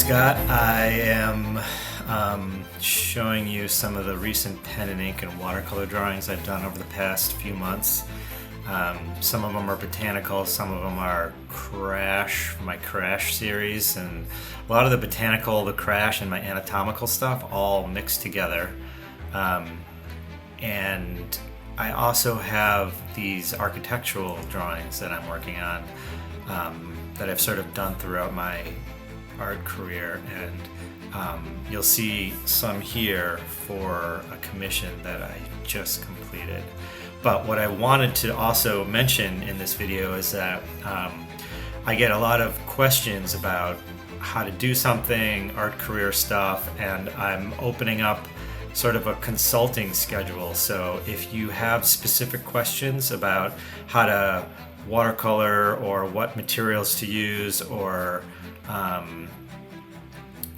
Scott. I am showing you some of the recent pen and ink and watercolor drawings I've done over the past few months. Some of them are botanical, some of them are my Crash series, and a lot of the botanical, the Crash, and my anatomical stuff all mixed together. And I also have these architectural drawings that I'm working on that I've sort of done throughout my art career, and you'll see some here for a commission that I just completed. But what I wanted to also mention in this video is that I get a lot of questions about how to do something, art career stuff, and I'm opening up sort of a consulting schedule. So if you have specific questions about how to watercolor or what materials to use, or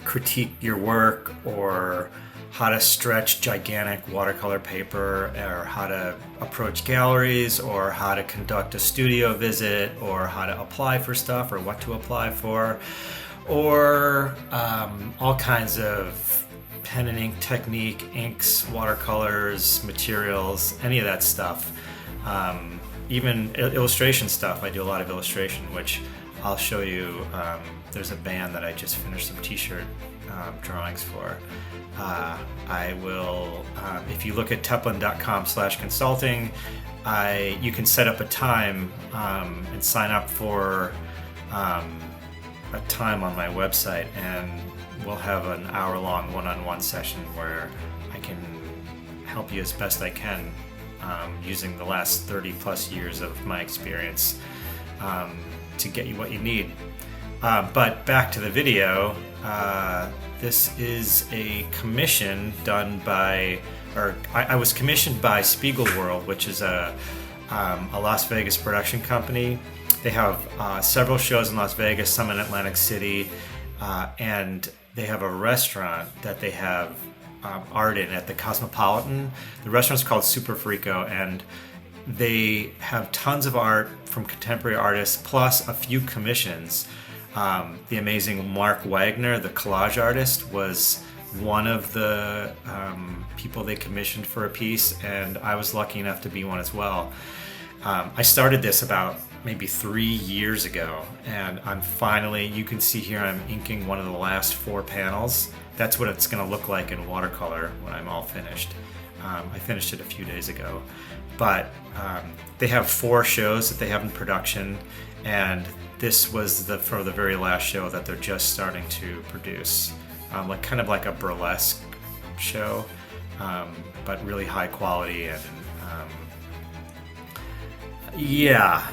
critique your work, or how to stretch gigantic watercolor paper, or how to approach galleries, or how to conduct a studio visit, or how to apply for stuff, or what to apply for, or all kinds of pen and ink technique, inks, watercolors, materials, any of that stuff. Even illustration stuff. I do a lot of illustration, which I'll show you. There's a band that I just finished some t-shirt drawings for. I will, if you look at teplin.com/consulting, you can set up a time and sign up for a time on my website, and we'll have an hour-long one-on-one session where I can help you as best I can using the last 30 plus years of my experience to get you what you need. But back to the video, this is a commission done by, I was commissioned by Spiegel World, which is a Las Vegas production company. They have several shows in Las Vegas, some in Atlantic City, and they have a restaurant that they have art in at the Cosmopolitan. The restaurant's called Super Frico, and they have tons of art from contemporary artists, plus a few commissions. The amazing Mark Wagner, the collage artist, was one of the people they commissioned for a piece, and I was lucky enough to be one as well. I started this about maybe 3 years ago, and I'm finally, you can see here I'm inking one of the last 4 panels. That's what it's going to look like in watercolor when I'm all finished. I finished it a few days ago, but they have 4 shows that they have in production, and this was for the very last show that they're just starting to produce, kind of like a burlesque show, but really high quality. And yeah,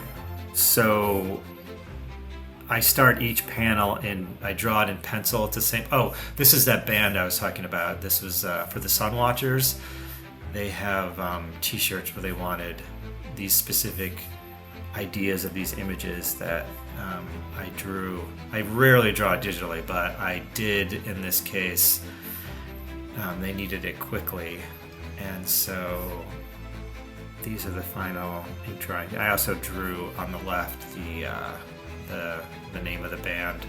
so I start each panel I draw it in pencil. It's the same. Oh, this is that band I was talking about. This was for the Sun Watchers. They have t-shirts where they wanted these specific ideas of these images that I drew. I rarely draw digitally, but I did in this case. They needed it quickly, and so these are the final ink drawings. I also drew on the left the name of the band.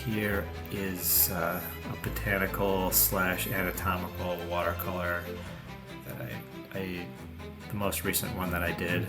Here is a botanical / anatomical watercolor that the most recent one that I did.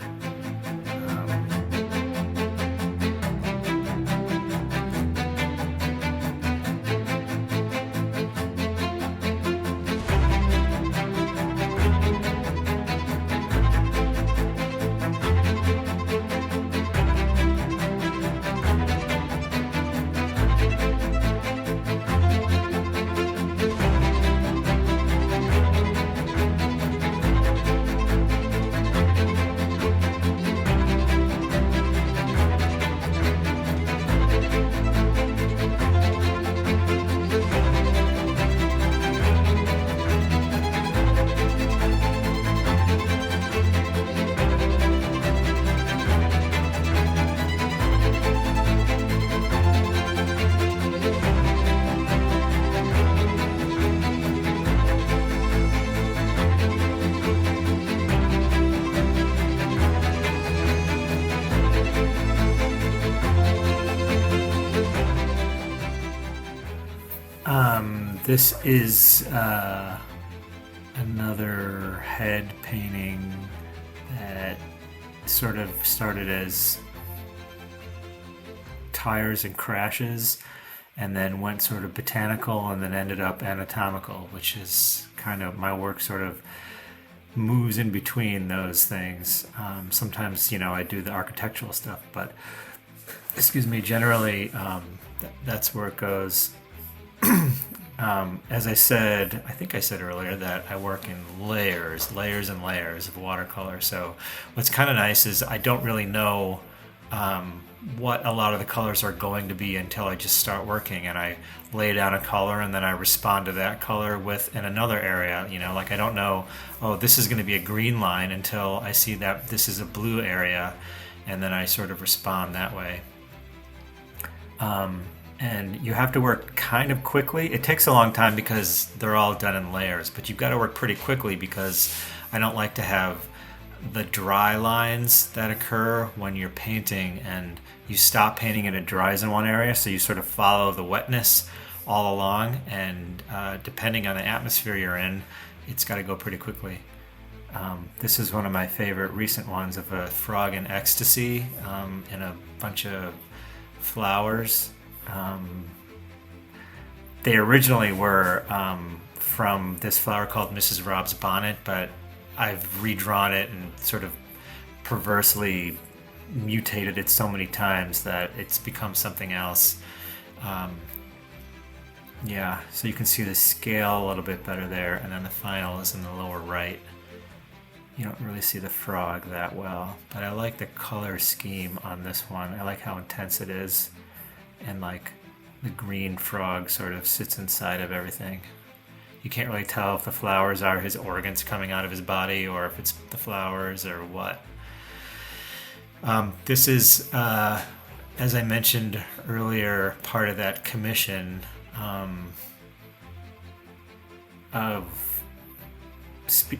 This is another head painting that sort of started as tires and crashes and then went sort of botanical and then ended up anatomical, which is kind of my work sort of moves in between those things. Sometimes, I do the architectural stuff, but generally that's where it goes. As I said, I think I said earlier that I work in layers and layers of watercolor. So what's kind of nice is I don't really know what a lot of the colors are going to be until I just start working, and I lay down a color and then I respond to that color in another area. Like I don't know, oh, this is going to be a green line until I see that this is a blue area, and then I sort of respond that way. And you have to work kind of quickly. It takes a long time because they're all done in layers, but you've got to work pretty quickly because I don't like to have the dry lines that occur when you're painting and you stop painting and it dries in one area, so you sort of follow the wetness all along, and depending on the atmosphere you're in, it's got to go pretty quickly. This is one of my favorite recent ones of a frog in ecstasy and a bunch of flowers. They originally were from this flower called Mrs. Rob's Bonnet, but I've redrawn it and sort of perversely mutated it so many times that it's become something else. So you can see the scale a little bit better there, and then the final is in the lower right. You don't really see the frog that well, but I like the color scheme on this one. I like how intense it is, and like the green frog sort of sits inside of everything. You can't really tell if the flowers are his organs coming out of his body or if it's the flowers or what. This is, as I mentioned earlier, part of that commission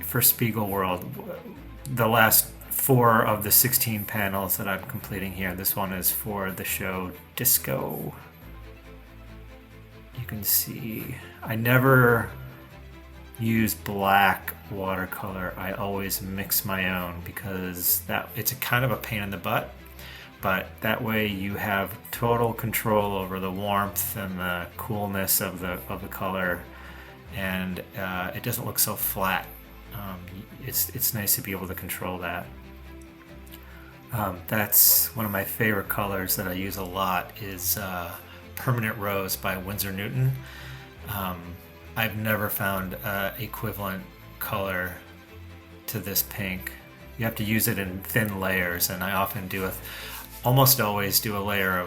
for Spiegel World. The last 4 of the 16 panels that I'm completing here. This one is for the show Disco. You can see I never use black watercolor. I always mix my own because it's a kind of a pain in the butt, but that way you have total control over the warmth and the coolness of the color, and it doesn't look so flat. It's nice to be able to control that. That's one of my favorite colors that I use a lot is Permanent Rose by Winsor Newton. I've never found equivalent color to this pink. You have to use it in thin layers, and I often almost always do a layer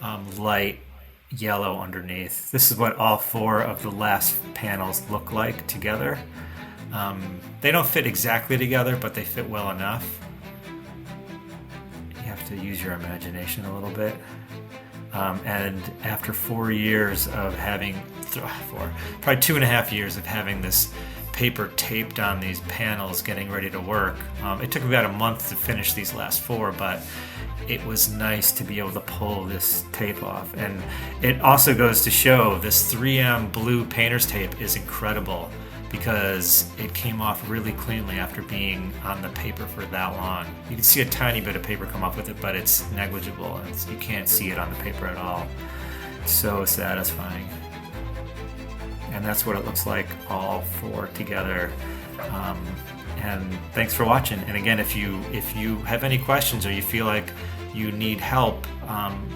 of light yellow underneath. This is what all 4 of the last panels look like together. They don't fit exactly together, but they fit well enough. You have to use your imagination a little bit. And after 4 years of having, probably 2.5 years of having this paper taped on these panels getting ready to work, it took about a month to finish these last 4, but it was nice to be able to pull this tape off. And it also goes to show this 3M blue painter's tape is incredible because it came off really cleanly after being on the paper for that long. You can see a tiny bit of paper come off with it, but it's negligible, and you can't see it on the paper at all. So satisfying. And that's what it looks like all 4 together. And thanks for watching. And again, if you have any questions or you feel like you need help,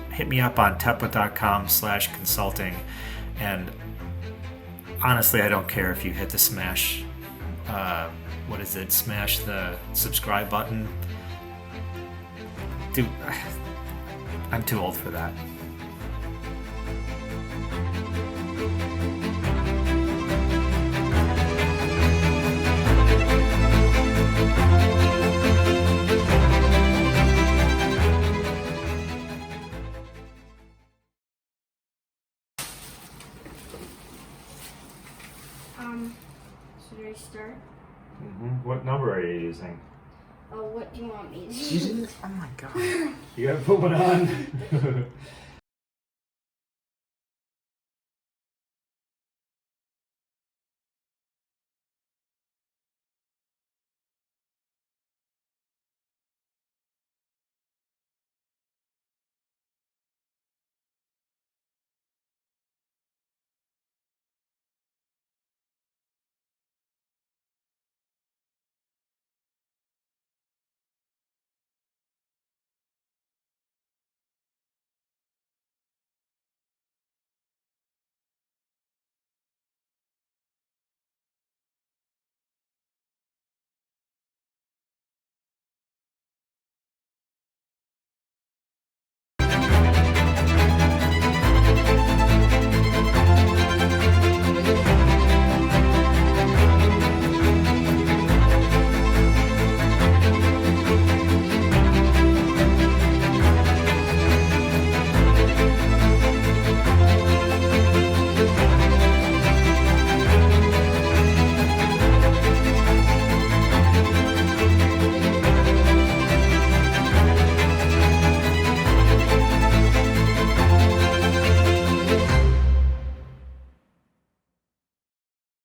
hit me up on tepwa.com/consulting. And honestly, I don't care if you hit the smash the subscribe button. Dude, I'm too old for that. Should I start? What number are you using? What do you want me to use? Oh my god. You gotta put one on.